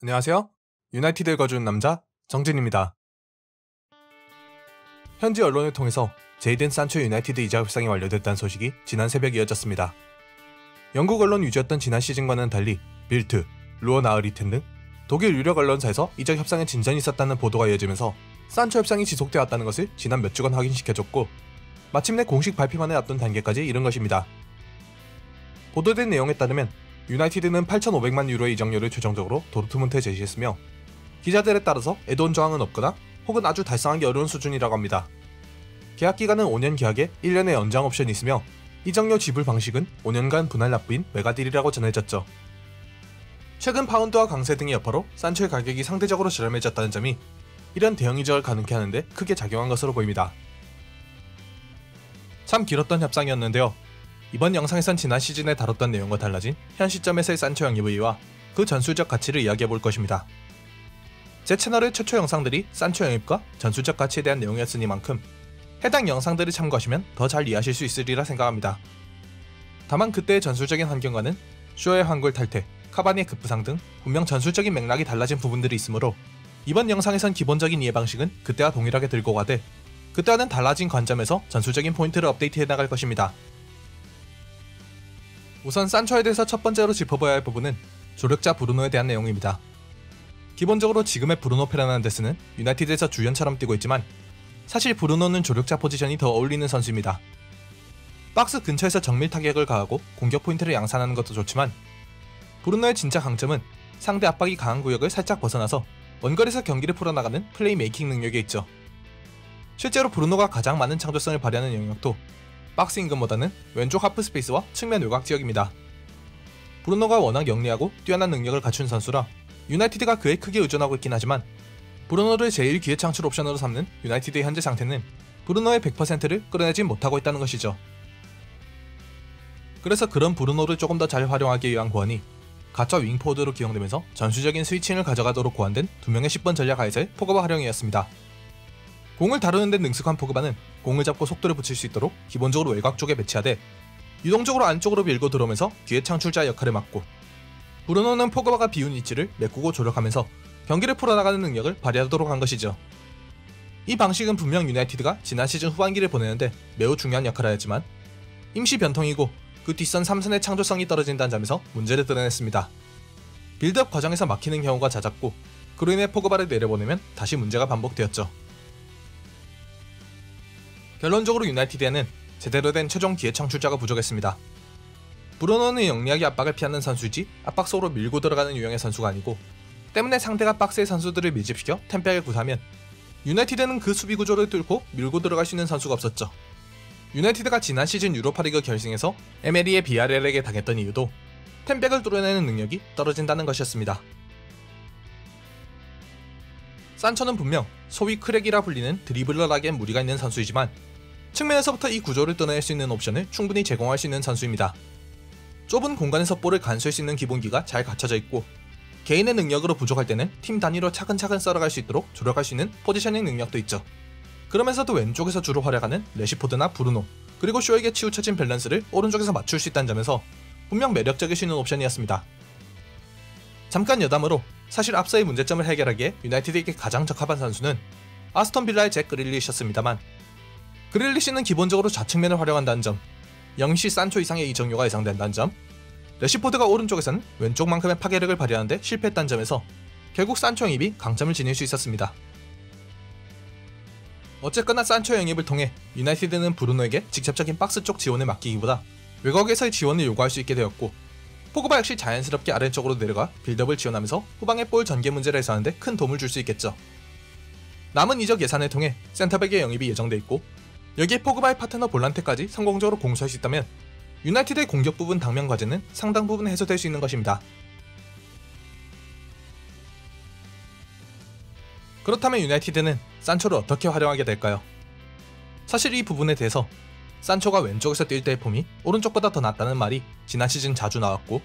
안녕하세요. 유나이티드에 거주는 남자 정진입니다. 현지 언론을 통해서 제이든 산초 유나이티드 이적 협상이 완료됐다는 소식이 지난 새벽 이어졌습니다. 영국 언론 위주였던 지난 시즌과는 달리 빌트, 루어나흐리텐 등 독일 유력 언론사에서 이적 협상에 진전이 있었다는 보도가 이어지면서 산초 협상이 지속되어 왔다는 것을 지난 몇 주간 확인시켜줬고 마침내 공식 발표만을 앞둔 단계까지 이른 것입니다. 보도된 내용에 따르면 유나이티드는 8,500만 유로의 이적료를 최종적으로 도르트문트에 제시했으며 기자들에 따라서 애돈 조항은 없거나 혹은 아주 달성하기 어려운 수준이라고 합니다. 계약 기간은 5년 계약에 1년의 연장 옵션이 있으며 이적료 지불 방식은 5년간 분할 납부인 메가딜이라고 전해졌죠. 최근 파운드와 강세 등의 여파로 산초의 가격이 상대적으로 저렴해졌다는 점이 이런 대형 이적을 가능케 하는데 크게 작용한 것으로 보입니다. 참 길었던 협상이었는데요. 이번 영상에선 지난 시즌에 다뤘던 내용과 달라진 현 시점에서의 산초 영입 의의와 그 전술적 가치를 이야기해볼 것입니다. 제 채널의 최초 영상들이 산초 영입과 전술적 가치에 대한 내용이었으니만큼 해당 영상들을 참고하시면 더 잘 이해하실 수 있으리라 생각합니다. 다만 그때의 전술적인 환경과는 쇼의 환골 탈퇴, 카바니의 급부상 등 분명 전술적인 맥락이 달라진 부분들이 있으므로 이번 영상에선 기본적인 이해 방식은 그때와 동일하게 들고 가되 그때와는 달라진 관점에서 전술적인 포인트를 업데이트해 나갈 것입니다. 우선 산초에 대해서 첫 번째로 짚어봐야 할 부분은 조력자 브루노에 대한 내용입니다. 기본적으로 지금의 브루노 페르난데스는 유나이티드에서 주연처럼 뛰고 있지만 사실 브루노는 조력자 포지션이 더 어울리는 선수입니다. 박스 근처에서 정밀 타격을 가하고 공격 포인트를 양산하는 것도 좋지만 브루노의 진짜 강점은 상대 압박이 강한 구역을 살짝 벗어나서 원거리에서 경기를 풀어나가는 플레이메이킹 능력에 있죠. 실제로 브루노가 가장 많은 창조성을 발휘하는 영역도 박스 인근보다는 왼쪽 하프 스페이스와 측면 외곽 지역입니다. 브루노가 워낙 영리하고 뛰어난 능력을 갖춘 선수라 유나이티드가 그에 크게 의존하고 있긴 하지만 브루노를 제1 기회 창출 옵션으로 삼는 유나이티드의 현재 상태는 브루노의 100%를 끌어내지 못하고 있다는 것이죠. 그래서 그런 브루노를 조금 더 잘 활용하기 위한 고안이 가짜 윙포워드로 기용되면서 전술적인 스위칭을 가져가도록 고안된 2명의 10번 전략 하에서의 포그바 활용이었습니다. 공을 다루는 데 능숙한 포그바는 공을 잡고 속도를 붙일 수 있도록 기본적으로 외곽 쪽에 배치하되 유동적으로 안쪽으로 밀고 들어오면서 뒤에 창출자 역할을 맡고 브루노는 포그바가 비운 위치를 메꾸고 조력하면서 경기를 풀어나가는 능력을 발휘하도록 한 것이죠. 이 방식은 분명 유나이티드가 지난 시즌 후반기를 보내는데 매우 중요한 역할을 하였지만 임시 변통이고 그 뒷선 3선의 창조성이 떨어진다는 점에서 문제를 드러냈습니다. 빌드업 과정에서 막히는 경우가 잦았고 그로 인해 포그바를 내려보내면 다시 문제가 반복되었죠. 결론적으로 유나이티드에는 제대로 된 최종 기회 창출자가 부족했습니다. 브루노는 영리하게 압박을 피하는 선수이지 압박 속으로 밀고 들어가는 유형의 선수가 아니고 때문에 상대가 박스의 선수들을 밀집시켜 템백을 구사하면 유나이티드는 그 수비 구조를 뚫고 밀고 들어갈 수 있는 선수가 없었죠. 유나이티드가 지난 시즌 유로파리그 결승에서 에메리의 BRL에게 당했던 이유도 템백을 뚫어내는 능력이 떨어진다는 것이었습니다. 산초는 분명 소위 크랙이라 불리는 드리블러라기엔 무리가 있는 선수이지만 측면에서부터 이 구조를 뚫어낼 수 있는 옵션을 충분히 제공할 수 있는 선수입니다. 좁은 공간에서 볼을 간수할 수 있는 기본기가 잘 갖춰져 있고 개인의 능력으로 부족할 때는 팀 단위로 차근차근 썰어갈 수 있도록 조력할 수 있는 포지셔닝 능력도 있죠. 그러면서도 왼쪽에서 주로 활약하는 레시포드나 브루노 그리고 쇼에게 치우쳐진 밸런스를 오른쪽에서 맞출 수 있다는 점에서 분명 매력적일 수 있는 옵션이었습니다. 잠깐 여담으로 사실 앞서의 문제점을 해결하기에 유나이티드에게 가장 적합한 선수는 아스톤 빌라의 잭 그릴리시였습니다만 그릴리시는 기본적으로 좌측면을 활용한다는 점, 영시 산초 이상의 이적료가 예상된다는 점, 레시포드가 오른쪽에서는 왼쪽만큼의 파괴력을 발휘하는데 실패했다는 점에서 결국 산초 영입이 강점을 지닐 수 있었습니다. 어쨌거나 산초 영입을 통해 유나이티드는 브루노에게 직접적인 박스 쪽 지원을 맡기기보다 외곽에서의 지원을 요구할 수 있게 되었고 포그바 역시 자연스럽게 아래쪽으로 내려가 빌드업을 지원하면서 후방의 볼 전개 문제를 해소하는데 큰 도움을 줄 수 있겠죠. 남은 이적 예산을 통해 센터백의 영입이 예정돼 있고 여기에 포그바의 파트너 볼란테까지 성공적으로 공수할 수 있다면 유나이티드의 공격 부분 당면 과제는 상당 부분 해소될 수 있는 것입니다. 그렇다면 유나이티드는 산초를 어떻게 활용하게 될까요? 사실 이 부분에 대해서 산초가 왼쪽에서 뛸 때의 폼이 오른쪽보다 더 낫다는 말이 지난 시즌 자주 나왔고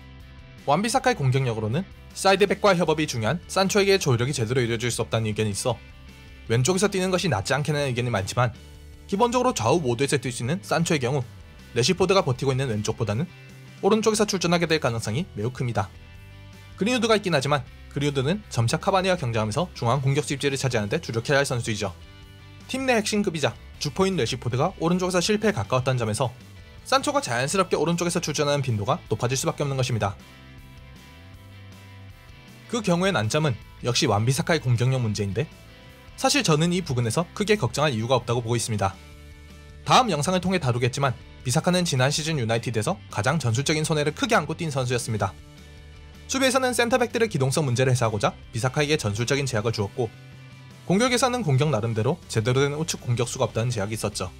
완비사카의 공격력으로는 사이드백과 협업이 중요한 산초에게 조력이 제대로 이루어질 수 없다는 의견이 있어 왼쪽에서 뛰는 것이 낫지 않겠냐는 의견이 많지만 기본적으로 좌우 모두에서 뛸 수 있는 산초의 경우 레시포드가 버티고 있는 왼쪽보다는 오른쪽에서 출전하게 될 가능성이 매우 큽니다. 그린우드가 있긴 하지만 그린우드는 점차 카바니와 경쟁하면서 중앙 공격수 입지를 차지하는 데 주력해야 할 선수이죠. 팀 내 핵심급이자 주포인 레시포드가 오른쪽에서 실패에 가까웠던 점에서 산초가 자연스럽게 오른쪽에서 출전하는 빈도가 높아질 수밖에 없는 것입니다. 그 경우의 난점은 역시 완비사카의 공격력 문제인데, 사실 저는 이 부분에서 크게 걱정할 이유가 없다고 보고 있습니다. 다음 영상을 통해 다루겠지만 비사카는 지난 시즌 유나이티드에서 가장 전술적인 손해를 크게 안고 뛴 선수였습니다. 수비에서는 센터백들의 기동성 문제를 해소하고자 비사카에게 전술적인 제약을 주었고, 공격에서는 공격 나름대로 제대로 된 우측 공격수가 없다는 제약이 있었죠.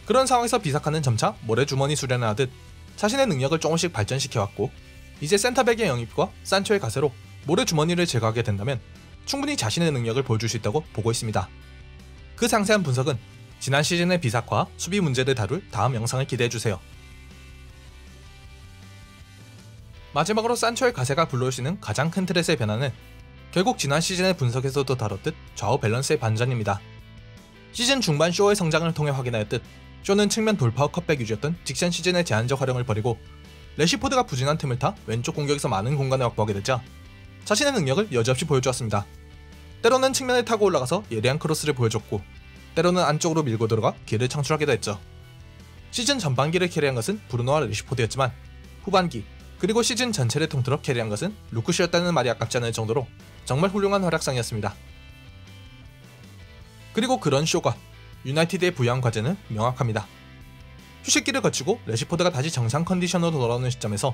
그런 상황에서 비사카는 점차 모래주머니 수련을 하듯 자신의 능력을 조금씩 발전시켜왔고, 이제 센터백의 영입과 산초의 가세로 모래주머니를 제거하게 된다면 충분히 자신의 능력을 보여줄 수 있다고 보고 있습니다. 그 상세한 분석은 지난 시즌의 비사카와 수비 문제를 다룰 다음 영상을 기대해주세요. 마지막으로 산초의 가세가 불러올 수 있는 가장 큰 틀의 변화는 결국 지난 시즌의 분석에서도 다뤘듯 좌우 밸런스의 반전입니다. 시즌 중반 쇼의 성장을 통해 확인하였듯 쇼는 측면 돌파와 컷백 유지였던 직전 시즌의 제한적 활용을 버리고 레시포드가 부진한 틈을 타 왼쪽 공격에서 많은 공간을 확보하게 되자 자신의 능력을 여지없이 보여주었습니다. 때로는 측면을 타고 올라가서 예리한 크로스를 보여줬고, 때로는 안쪽으로 밀고 들어가 기회를 창출하기도 했죠. 시즌 전반기를 캐리한 것은 브루노와 레시포드였지만 후반기 그리고 시즌 전체를 통틀어 캐리한 것은 루크쇼였다는 말이 아깝지 않을 정도로 정말 훌륭한 활약상이었습니다. 그리고 그런 쇼가 유나이티드의 부여한 과제는 명확합니다. 휴식기를 거치고 레시포드가 다시 정상 컨디션으로 돌아오는 시점에서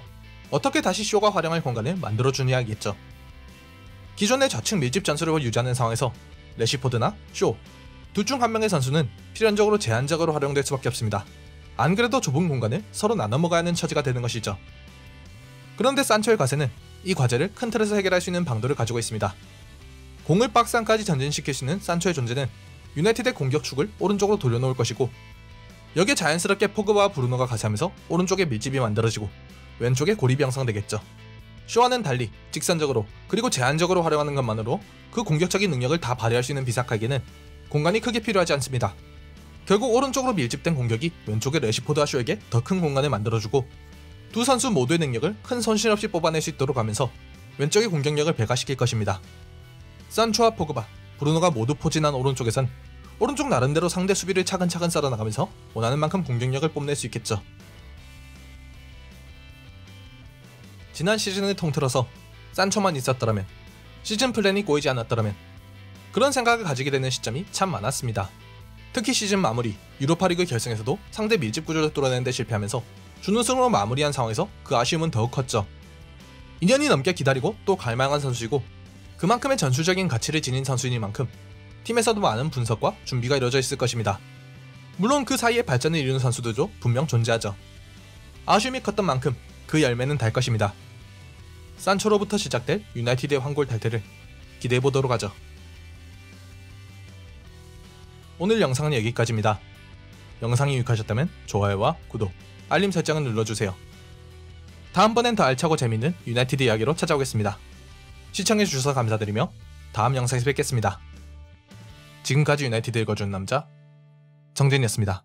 어떻게 다시 쇼가 활용할 공간을 만들어주느냐겠죠. 기존의 좌측 밀집 전술을 유지하는 상황에서 레시포드나 쇼 둘 중 한 명의 선수는 필연적으로 제한적으로 활용될 수밖에 없습니다. 안 그래도 좁은 공간을 서로 나눠 먹어야 하는 처지가 되는 것이죠. 그런데 산초의 가세는 이 과제를 큰 틀에서 해결할 수 있는 방도를 가지고 있습니다. 공을 박스 안까지 전진시킬 수 있는 산초의 존재는 유나이티드의 공격축을 오른쪽으로 돌려놓을 것이고, 여기에 자연스럽게 포그바와 브루노가 가세하면서 오른쪽에 밀집이 만들어지고 왼쪽에 고립이 형성되겠죠. 쇼와는 달리 직선적으로 그리고 제한적으로 활용하는 것만으로 그 공격적인 능력을 다 발휘할 수 있는 비사카에게는 공간이 크게 필요하지 않습니다. 결국 오른쪽으로 밀집된 공격이 왼쪽의 레시포드와 쇼에게 더 큰 공간을 만들어주고 두 선수 모두의 능력을 큰 손실 없이 뽑아낼 수 있도록 하면서 왼쪽의 공격력을 배가시킬 것입니다. 산초와 포그바, 브루노가 모두 포진한 오른쪽에선 오른쪽 나름대로 상대 수비를 차근차근 썰어나가면서 원하는 만큼 공격력을 뽐낼 수 있겠죠. 지난 시즌을 통틀어서 산초만 있었더라면, 시즌 플랜이 꼬이지 않았더라면, 그런 생각을 가지게 되는 시점이 참 많았습니다. 특히 시즌 마무리, 유로파리그 결승에서도 상대 밀집 구조를 뚫어내는 데 실패하면서 준우승으로 마무리한 상황에서 그 아쉬움은 더욱 컸죠. 2년이 넘게 기다리고 또 갈망한 선수이고 그만큼의 전술적인 가치를 지닌 선수이니만큼 팀에서도 많은 분석과 준비가 이루어져 있을 것입니다. 물론 그 사이에 발전을 이루는 선수들도 분명 존재하죠. 아쉬움이 컸던 만큼 그 열매는 달 것입니다. 산초로부터 시작될 유나이티드의 황골 탈퇴를 기대해보도록 하죠. 오늘 영상은 여기까지입니다. 영상이 유익하셨다면 좋아요와 구독, 알림 설정을 눌러주세요. 다음번엔 더 알차고 재밌는 유나이티드 이야기로 찾아오겠습니다. 시청해주셔서 감사드리며 다음 영상에서 뵙겠습니다. 지금까지 유나이티드 읽어준 남자 정진이었습니다.